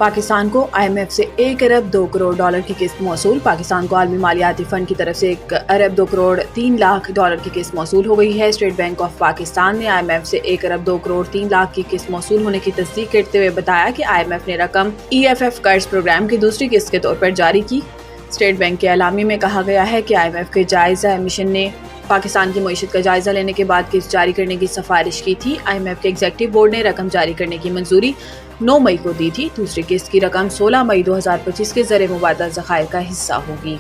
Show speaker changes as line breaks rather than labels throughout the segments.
پاکستان کو IMF سے 1 ارب 2 crore dollar کی قسط موصول۔ پاکستان کو عالمی مالیاتی فنڈ کی طرف سے 1 ارب 2 کروڑ 3 لاکھ ڈالر کی قسط موصول ہو گئی ہے۔ اسٹیٹ بینک آف پاکستان نے IMF سے 1 ارب 2 کروڑ 3 لاکھ کی قسط موصول ہونے کی تصدیق کرتے ہوئے بتایا کہ IMF نے رقم EFF قرض پروگرام کی دوسری قسط کے طور پر جاری کی۔ اسٹیٹ بینک کے اعلامیہ میں کہا گیا ہے کہ IMF کے جائزہ مشن نے پاکستان کی معیشت کا جائزہ لینے کے بعد قسط جاری کرنے کی سفارش کی تھی۔ IMF کے ایگزیکٹو بورڈ نے رقم جاری کرنے کی منظوری 9 مئی کو دی تھی۔ دوسری قسط کی رقم 16 مئی 2025 کے زر مبادلہ ذخائر کا حصہ ہوگی۔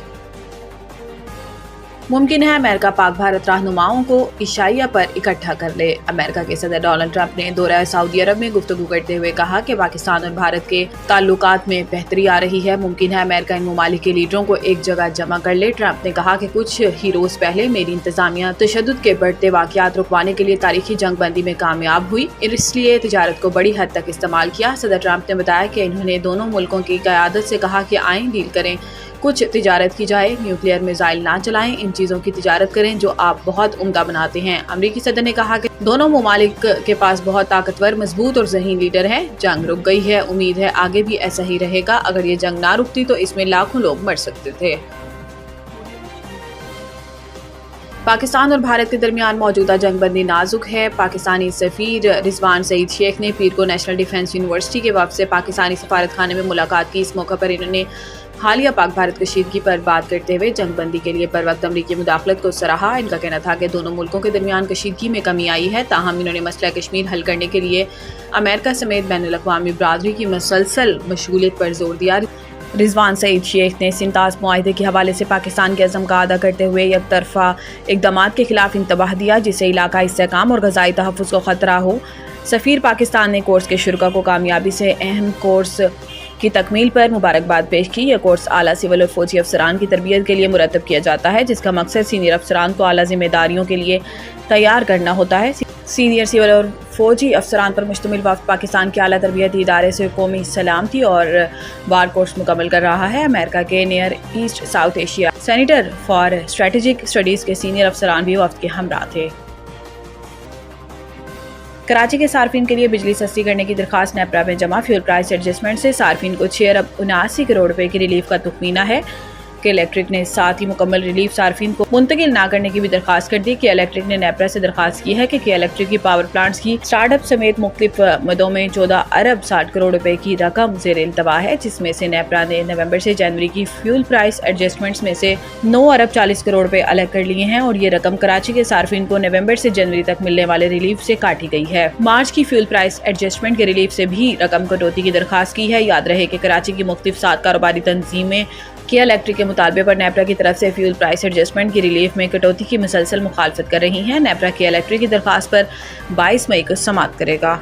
ممکن ہے امریکہ پاک بھارت رہنماؤں کو عشائیہ پر اکٹھا کر لے۔ امریکہ کے صدر ڈونلڈ ٹرمپ نے دورہ سعودی عرب میں گفتگو کرتے ہوئے کہا کہ پاکستان اور بھارت کے تعلقات میں بہتری آ رہی ہے۔ ممکن ہے امریکہ ان ممالک کے لیڈروں کو ایک جگہ جمع کر لے۔ ٹرمپ نے کہا کہ کچھ ہی روز پہلے میری انتظامیہ تشدد کے بڑھتے واقعات رکوانے کے لیے تاریخی جنگ بندی میں کامیاب ہوئی، اس لیے تجارت کو بڑی حد تک استعمال کیا۔ صدر ٹرمپ نے بتایا کہ انہوں نے دونوں ملکوں کی قیادت سے کہا کہ آئیں ڈیل کریں، کچھ تجارت کی جائے، نیوکلیئر میزائل نہ چلائیں، ان چیزوں کی تجارت کریں جو آپ بہت عمدہ بناتے ہیں۔ امریکی صدر نے کہا کہ دونوں ممالک کے پاس بہت طاقتور، مضبوط اور ذہین لیڈر ہیں۔ جنگ رک گئی ہے، امید ہے آگے بھی ایسا ہی رہے گا۔ اگر یہ جنگ نہ رکتی تو اس میں لاکھوں لوگ مر سکتے تھے۔ پاکستان اور بھارت کے درمیان موجودہ جنگ بندی نازک ہے۔ پاکستانی سفیر رضوان سعید شیخ نے پیر کو نیشنل ڈیفنس یونیورسٹی کے وفد سے پاکستانی سفارت خانے میں ملاقات کی۔ اس موقع پر انہوں نے حالیہ پاک بھارت کشیدگی پر بات کرتے ہوئے جنگ بندی کے لیے پر وقت امریکی مداخلت کو سراہا۔ ان کا کہنا تھا کہ دونوں ملکوں کے درمیان کشیدگی میں کمی آئی ہے، تاہم انہوں نے مسئلہ کشمیر حل کرنے کے لیے امریکہ سمیت بین الاقوامی برادری کی مسلسل مشغولیت پر زور دیا۔ رضوان سعید شیخ نے سنتاز معاہدے کے حوالے سے پاکستان کے عزم کا اعادہ کرتے ہوئے یک طرفہ اقدامات کے خلاف انتباہ دیا جس سے علاقائی استحکام اور غذائی تحفظ کو خطرہ ہو۔ سفیر پاکستان نے کورس کے شرکاء کو کامیابی سے اہم کورس کی تکمیل پر مبارکباد پیش کی۔ یہ کورس اعلیٰ سول اور فوجی افسران کی تربیت کے لیے مرتب کیا جاتا ہے، جس کا مقصد سینئر افسران کو اعلیٰ ذمہ داریوں کے لیے تیار کرنا ہوتا ہے۔ سینئر سول اور فوجی افسران پر مشتمل وفد پاکستان کے اعلیٰ تربیتی ادارے سے قومی سلامتی اور وار کورس مکمل کر رہا ہے۔ امریکہ کے Near East south Asia centre for strategic studies کے سینئر افسران بھی وفد کے ہمراہ تھے۔ کراچی کے صارفین کے لیے بجلی سستی کرنے کی درخواست نیپرا میں جمع۔ فیول پرائس ایڈجسٹمنٹ سے صارفین کو 6 ارب 79 کروڑ روپے کی ریلیف کا تخمینہ ہے کہ الیکٹرک نے ساتھ ہی مکمل ریلیف صارفین کو منتقل نہ کرنے کی بھی درخواست کر دی۔ کہ الیکٹرک نے نیپرا سے درخواست کی ہے کہ الیکٹرک کی پاور پلانٹس کی سٹارٹ اپ سمیت مختلف مدوں میں 14 ارب 60 کروڑ روپے کی رقم زیر التوا ہے، جس میں سے نیپرا نے نومبر سے جنوری کی فیول پرائس ایڈجسٹمنٹس میں سے 9 ارب 40 کروڑ روپے الگ کر لیے ہیں اور یہ رقم کراچی کے صارفین کو نومبر سے جنوری تک ملنے والے ریلیف سے کاٹی گئی ہے۔ مارچ کی فیول پرائس ایڈجسٹمنٹ کے ریلیف سے بھی رقم کٹوتی کی درخواست کی ہے۔ یاد رہے کہ کراچی کی مختلف 7 کاروباری تنظیمیں الیکٹرک کے مطالبے پر نیپرا کی طرف سے فیول پرائس ایڈجسٹمنٹ کی ریلیف میں کٹوتی کی مسلسل مخالفت کر رہی ہیں۔ نیپرا کی الیکٹرک کی درخواست پر 22 مئی کو سماعت کرے گا۔